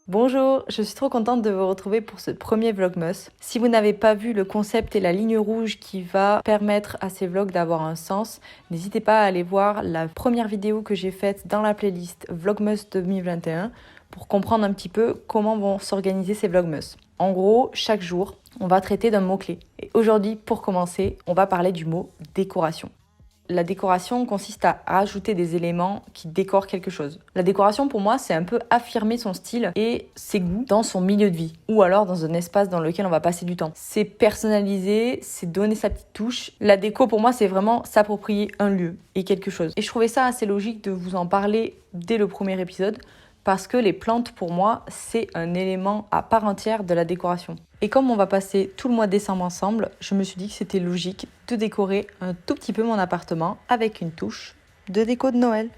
Bonjour, je suis trop contente de vous retrouver pour ce premier Vlogmas. Si vous n'avez pas vu le concept et la ligne rouge qui va permettre à ces vlogs d'avoir un sens, n'hésitez pas à aller voir la première vidéo que j'ai faite dans la playlist Vlogmas 2021 pour comprendre un petit peu comment vont s'organiser ces Vlogmas. En gros, chaque jour, on va traiter d'un mot-clé. Et aujourd'hui, pour commencer, on va parler du mot décoration. La décoration consiste à rajouter des éléments qui décorent quelque chose. La décoration, pour moi, c'est un peu affirmer son style et ses goûts dans son milieu de vie, ou alors dans un espace dans lequel on va passer du temps. C'est personnaliser, c'est donner sa petite touche. La déco, pour moi, c'est vraiment s'approprier un lieu et quelque chose. Et je trouvais ça assez logique de vous en parler dès le premier épisode, parce que les plantes, pour moi, c'est un élément à part entière de la décoration. Et comme on va passer tout le mois de décembre ensemble, je me suis dit que c'était logique de décorer un tout petit peu mon appartement avec une touche de déco de Noël.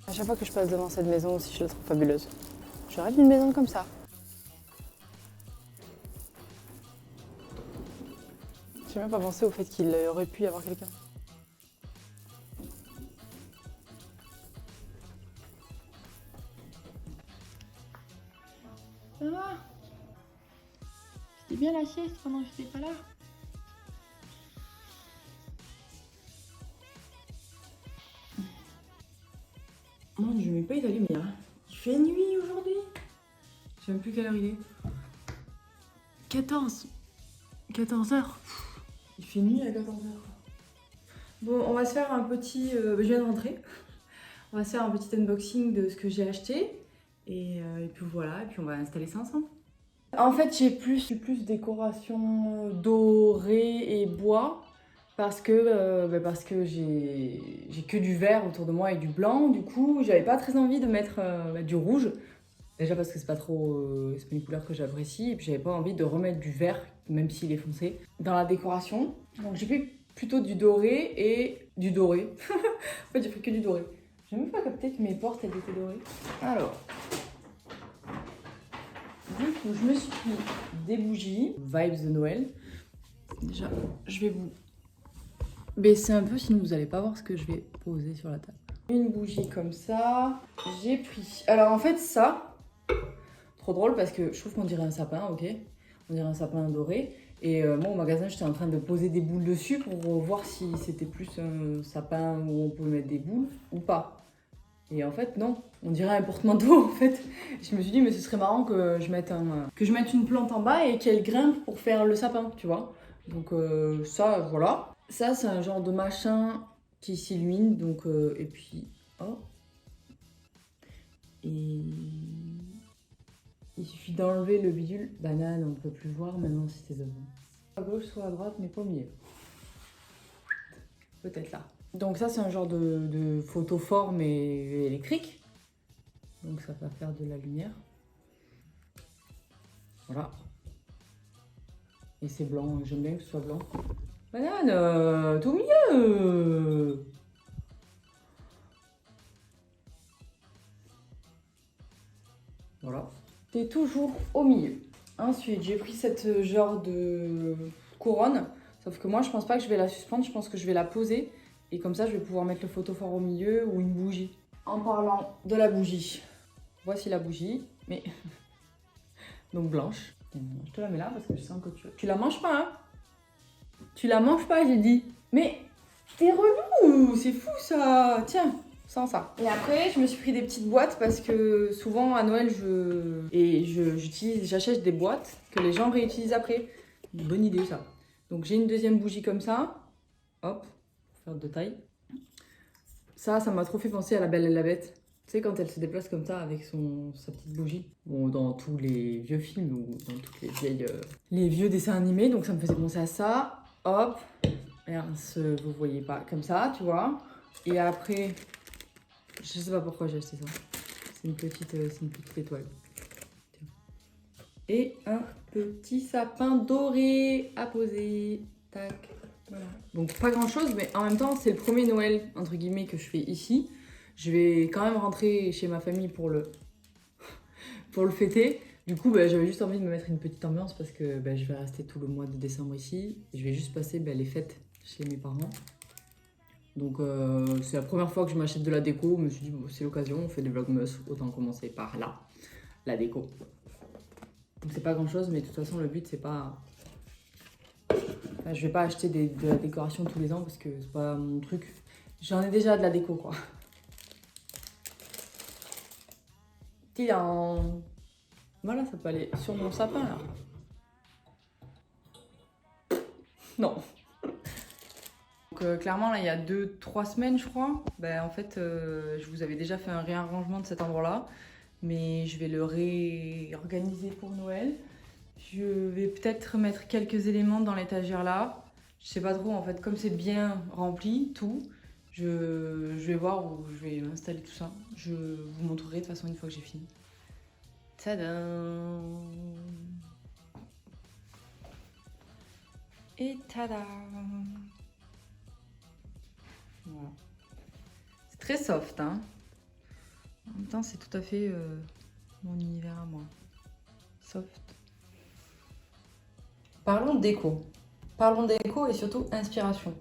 À chaque fois que je passe devant cette maison aussi, je la trouve fabuleuse. Je rêve d'une maison comme ça. J'ai même pas pensé au fait qu'il aurait pu y avoir quelqu'un. Ça va? C'était bien la sieste pendant que j'étais pas là? Mon Dieu, mais pas la lumière. Il fait nuit aujourd'hui. Je sais même plus quelle heure il est. 14h. Il fait nuit à 14h. Bon, on va se faire un petit... je viens de rentrer. On va se faire un petit unboxing de ce que j'ai acheté. Et puis voilà, et puis on va installer ça ensemble. En fait, j'ai plus décoration dorée et bois. Parce que j'ai que du vert autour de moi et du blanc. Du coup, j'avais pas très envie de mettre du rouge. Déjà parce que c'est pas une couleur que j'apprécie. Et puis j'avais pas envie de remettre du vert, même s'il est foncé, dans la décoration. Donc j'ai fait plutôt du doré et du doré. En fait, j'ai fait que du doré. J'ai même pas capté que mes portes, elles étaient dorées. Alors, du coup, je me suis pris des bougies, vibes de Noël. Déjà, je vais vous baisser un peu, sinon vous allez pas voir ce que je vais poser sur la table. Une bougie comme ça. J'ai pris... Alors en fait, ça, trop drôle parce que je trouve qu'on dirait un sapin, ok? On dirait un sapin doré. Et moi, au magasin, j'étais en train de poser des boules dessus pour voir si c'était plus un sapin où on peut mettre des boules ou pas. Et en fait, non. On dirait un porte-manteau, en fait. Je me suis dit, mais ce serait marrant que je mette une plante en bas et qu'elle grimpe pour faire le sapin, tu vois? Donc ça, voilà. Ça, c'est un genre de machin qui s'illumine, donc et puis oh, et il suffit d'enlever le bidule. Banane, on ne peut plus voir maintenant si c'est devant. À gauche, soit à droite, mais pas au milieu. Peut-être là. Donc ça, c'est un genre de photophore mais électrique. Donc ça va faire de la lumière. Voilà. Et c'est blanc, j'aime bien que ce soit blanc. Banane, t'es au milieu. Voilà. T'es toujours au milieu. Ensuite, j'ai pris cette genre de couronne. Sauf que moi, je pense pas que je vais la suspendre. Je pense que je vais la poser. Et comme ça, je vais pouvoir mettre le photophore au milieu ou une bougie. En parlant de la bougie, voici la bougie. Mais donc blanche. Je te la mets là parce que je sens que tu la manges pas, hein? Tu la manges pas, j'ai dit. Mais t'es relou, c'est fou ça. Tiens, sans ça. Et après, je me suis pris des petites boîtes parce que souvent à Noël, j'achète des boîtes que les gens réutilisent après. Une bonne idée ça. Donc j'ai une deuxième bougie comme ça. Hop, pour faire de taille. Ça m'a trop fait penser à La Belle et la Bête. Tu sais, quand elle se déplace comme ça avec sa petite bougie. Bon, dans tous les vieux films ou dans toutes les vieux dessins animés. Donc ça me faisait penser à ça. Hop. Vous voyez pas comme ça, tu vois. Et après, je sais pas pourquoi j'ai acheté ça. C'est une petite étoile. Tiens. Et un petit sapin doré à poser. Tac. Voilà. Donc pas grand chose, mais en même temps, c'est le premier Noël, entre guillemets, que je fais ici. Je vais quand même rentrer chez ma famille pour le fêter. Du coup, j'avais juste envie de me mettre une petite ambiance parce que je vais rester tout le mois de décembre ici. Et je vais juste passer les fêtes chez mes parents. Donc c'est la première fois que je m'achète de la déco. Je me suis dit, bon, c'est l'occasion, on fait des vlogmas, autant commencer par là, la déco. Donc c'est pas grand chose, mais de toute façon le but c'est pas... Enfin, je vais pas acheter de la décoration tous les ans parce que c'est pas mon truc. J'en ai déjà de la déco quoi. Tiens. Voilà, ça peut aller sur mon sapin là. Non. Donc clairement là il y a 2-3 semaines je crois, en fait je vous avais déjà fait un réarrangement de cet endroit là, mais je vais le réorganiser pour Noël. Je vais peut-être mettre quelques éléments dans l'étagère là, je sais pas trop en fait, comme c'est bien rempli tout, je vais voir où je vais installer tout ça. Je vous montrerai de toute façon une fois que j'ai fini. Tadam! Et tada! Voilà. C'est très soft, hein. En même temps, c'est tout à fait mon univers à moi. Soft. Parlons déco. Parlons déco et surtout inspiration.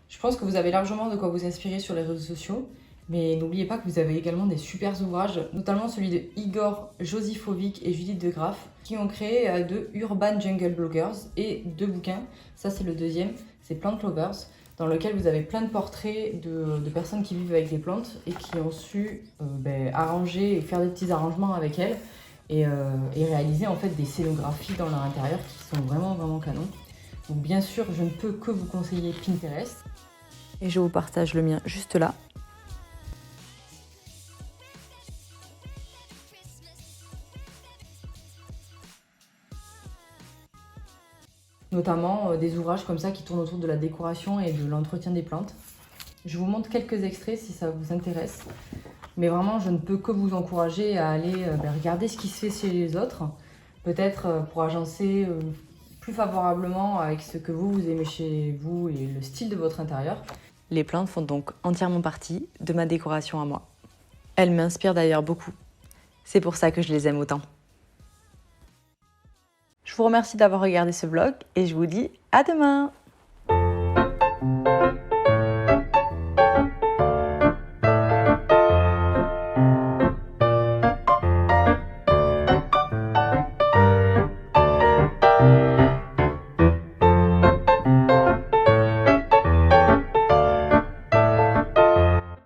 Je pense que vous avez largement de quoi vous inspirer sur les réseaux sociaux, mais n'oubliez pas que vous avez également des super ouvrages, notamment celui de Igor Josifovic et Judith de Graaf, qui ont créé deux Urban Jungle Bloggers et 2 bouquins. Ça, c'est le deuxième, c'est Plant Lovers, dans lequel vous avez plein de portraits de personnes qui vivent avec des plantes et qui ont su arranger et faire des petits arrangements avec elles et réaliser en fait des scénographies dans leur intérieur qui sont vraiment vraiment canons. Donc bien sûr, je ne peux que vous conseiller Pinterest. Et je vous partage le mien juste là. Notamment des ouvrages comme ça qui tournent autour de la décoration et de l'entretien des plantes. Je vous montre quelques extraits si ça vous intéresse. Mais vraiment, je ne peux que vous encourager à aller regarder ce qui se fait chez les autres. Peut-être pour agencer plus favorablement avec ce que vous aimez chez vous et le style de votre intérieur. Les plantes font donc entièrement partie de ma décoration à moi. Elles m'inspirent d'ailleurs beaucoup. C'est pour ça que je les aime autant. Je vous remercie d'avoir regardé ce vlog et je vous dis à demain!